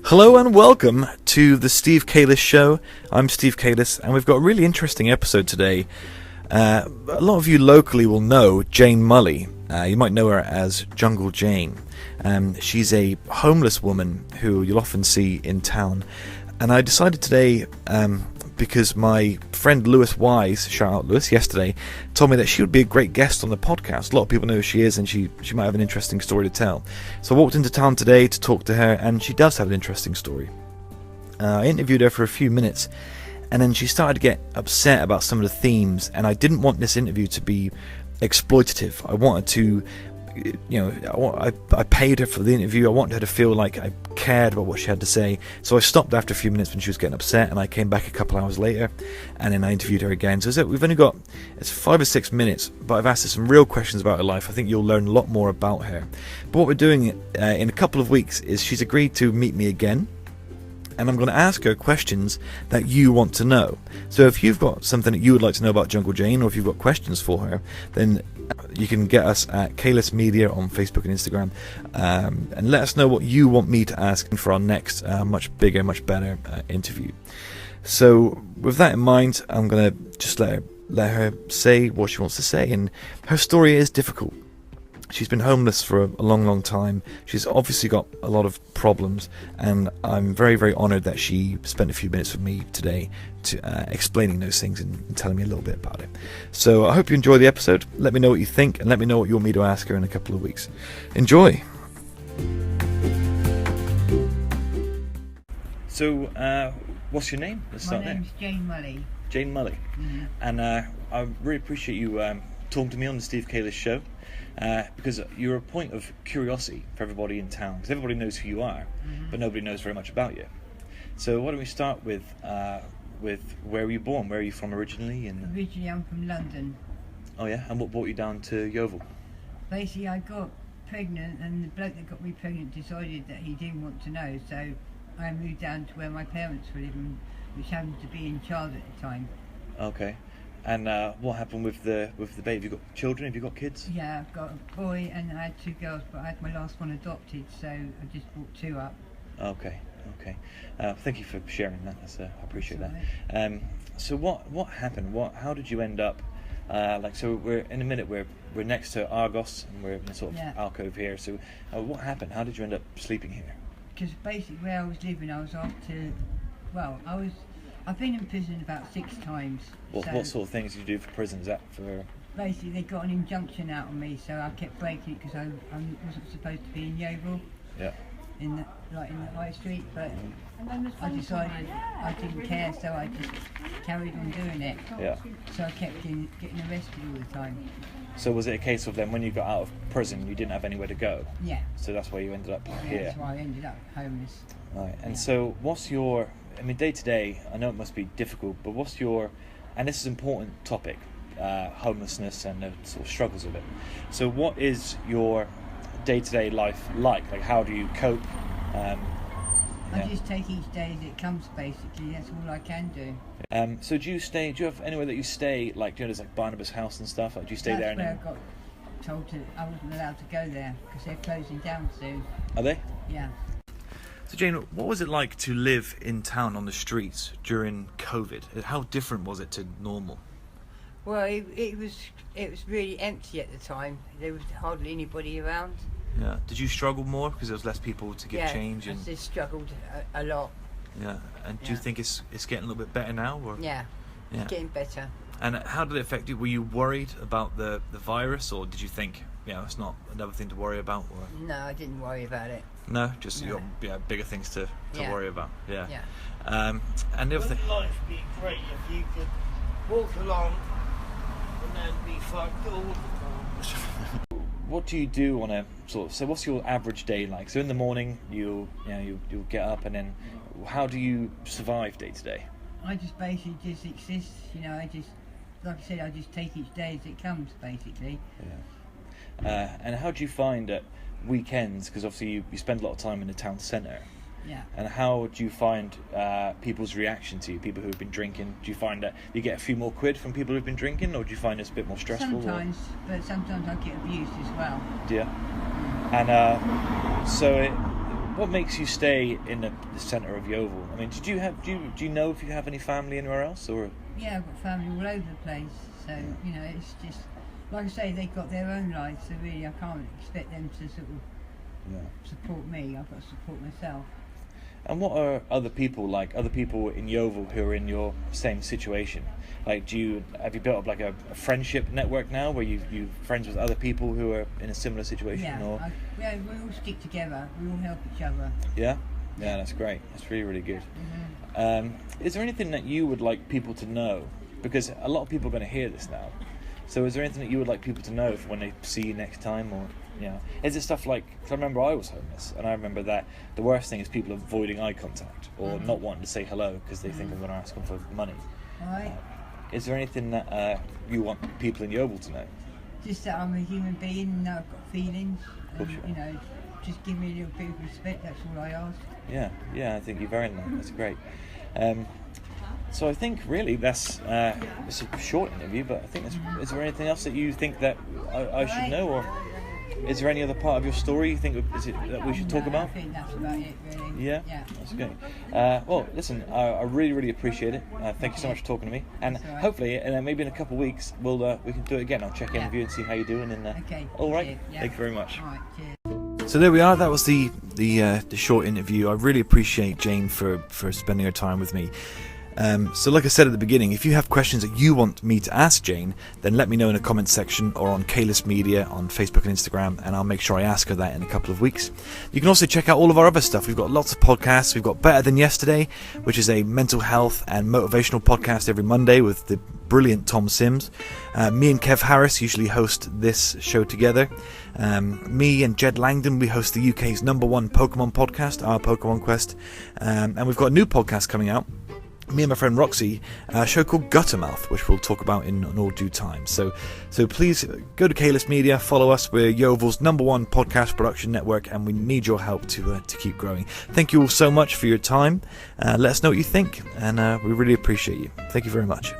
Hello and welcome to the Steve Calis Show. I'm Steve Calis, and we've got a really interesting episode today. A lot of you locally will know Jane Mully. You might know her as Jungle Jane. She's a homeless woman who you'll often see in town. And I decided today, because my friend Lewis Wise, shout out Lewis, yesterday, told me that she would be a great guest on the podcast. A lot of people know who she is, and she might have an interesting story to tell. So I walked into town today to talk to her, and she does have an interesting story. I interviewed her for a few minutes, and then she started to get upset about some of the themes, and I didn't want this interview to be exploitative. I wanted to, I paid her for the interview. I wanted her to feel like I cared about what she had to say. So I stopped after a few minutes when she was getting upset, and I came back a couple hours later, and then I interviewed her again. So we've only got 5 or 6 minutes, but I've asked her some real questions about her life. I think you'll learn a lot more about her. But what we're doing in a couple of weeks is she's agreed to meet me again, and I'm going to ask her questions that you want to know. So if you've got something that you would like to know about Jungle Jane, or if you've got questions for her, then you can get us at Calis Media on Facebook and Instagram, and let us know what you want me to ask for our next much bigger, much better interview. So with that in mind, I'm going to just let her say what she wants to say. And her story is difficult. She's been homeless for a long, long time. She's obviously got a lot of problems, and I'm very, very honoured that she spent a few minutes with me today to explaining those things and telling me a little bit about it. So I hope you enjoy the episode. Let me know what you think, and let me know what you want me to ask her in a couple of weeks. Enjoy! So, what's your name? Let's start there. My name's Jane Mully. Jane Mully. Mm-hmm. And I really appreciate you talking to me on the Steve Calis Show. Because you're a point of curiosity for everybody in town, because everybody knows who you are, but nobody knows very much about you. So why don't we start with where were you born? Where are you from originally? Originally I'm from London. Oh yeah, and what brought you down to Yeovil? Basically I got pregnant, and the bloke that got me pregnant decided that he didn't want to know, so I moved down to where my parents were living, which happened to be in Child at the time. Okay. And what happened with the baby? Have you got children? Have you got kids? Yeah, I've got a boy and I had 2 girls, but I had my last one adopted, so I just brought 2 up. Okay. Thank you for sharing that. I appreciate That's that. all right. So what happened? How did you end up? So we're in a minute. We're next to Argos, and we're in a sort of alcove here. So what happened? How did you end up sleeping here? Because basically where I was living, I was after. Well, I've been in prison about 6 times. What sort of things did you do for prison? Is that for? Basically, they got an injunction out on me, so I kept breaking it because I wasn't supposed to be in Yeovil. Yeah. In the high street, but I decided I didn't care, so I just carried on doing it. Yeah. So I kept getting arrested all the time. So was it a case of then when you got out of prison, you didn't have anywhere to go? Yeah. So that's why you ended up Yeah, here. that's why I ended up homeless. Right. And so what's your? I mean, day to day, I know it must be difficult, but what's your? And this is an important topic, homelessness and the sort of struggles of it. So what is your day-to-day life like? Like, how do you cope? I just take each day as it comes, basically. That's all I can do. So do you have anywhere that you stay, like, there's like Barnabas House and stuff? Like, do you stay there? That's where I got told I wasn't allowed to go there because they're closing down soon. Are they? Yeah. So Jane, what was it like to live in town on the streets during COVID? How different was it to normal? Well, it was really empty at the time. There was hardly anybody around. Yeah. Did you struggle more because there was less people to give change? I just struggled a lot. Yeah. And do you think it's getting a little bit better now? Or? Yeah. It's getting better. And how did it affect you? Were you worried about the virus, or did you think, it's not another thing to worry about? Or? No, I didn't worry about it. No, just you got bigger things to worry about. Yeah. And the other thing. Life would be great if you could walk along and then be fucked all the time. What do you do on a so what's your average day like? So in the morning you'll get up, and then how do you survive day to day? I just basically just exist, I just, like I said, I just take each day as it comes, basically. Yeah. And how do you find at weekends, because obviously you spend a lot of time in the town centre, Yeah. And how do you find people's reaction to you, people who've been drinking? Do you find that you get a few more quid from people who've been drinking, or do you find it's a bit more stressful? Sometimes, but sometimes I get abused as well. Yeah. And so what makes you stay in the centre of Yeovil? I mean, do you know if you have any family anywhere else, or? Yeah, I've got family all over the place, so you know, it's just like I say, they've got their own lives, so really I can't expect them to sort of support me. I've got to support myself. And what are other people like? Other people in Yeovil who are in your same situation? Like, have you built up like a friendship network now, where you friends with other people who are in a similar situation? Yeah, we all stick together. We all help each other. Yeah, that's great. That's really, really good. Is there anything that you would like people to know? Because a lot of people are going to hear this now. So is there anything that you would like people to know when they see you next time, or is it stuff like? Cause I remember I was homeless, and I remember that the worst thing is people avoiding eye contact or not wanting to say hello because they think I'm going to ask them for money. Right. Is there anything that you want people in Yeovil to know? Just that I'm a human being and that I've got feelings. Of course. You know, just give me a little bit of respect. That's all I ask. Yeah. I think you're very nice. That's great. So I think really it's a short interview, but I think is there anything else that you think that I should know, or is there any other part of your story you think that we should talk about? I think that's about it, really. Yeah, that's good. Well, listen, I really, really appreciate it. Thank you so much for talking to me, and hopefully, maybe in a couple of weeks, we can do it again. I'll check in with you and see how you're doing. And okay. All right. Yeah. Thank you very much. All right. Cheers. So there we are. That was the short interview. I really appreciate Jane for spending her time with me. So like I said at the beginning, if you have questions that you want me to ask Jane, then let me know in the comments section or on Calis Media on Facebook and Instagram, and I'll make sure I ask her that in a couple of weeks. You can also check out all of our other stuff. We've got lots of podcasts. We've got Better Than Yesterday, which is a mental health and motivational podcast every Monday with the brilliant Tom Sims. Me and Kev Harris usually host this show together. Me and Jed Langdon, we host the UK's #1 Pokemon podcast, Our Pokemon Quest. And we've got a new podcast coming out, me and my friend Roxy, a show called Guttermouth, which we'll talk about in all due time. So please go to Calis Media, follow us. We're Yeovil's #1 podcast production network, and we need your help to keep growing. Thank you all so much for your time. Let us know what you think, and we really appreciate you. Thank you very much.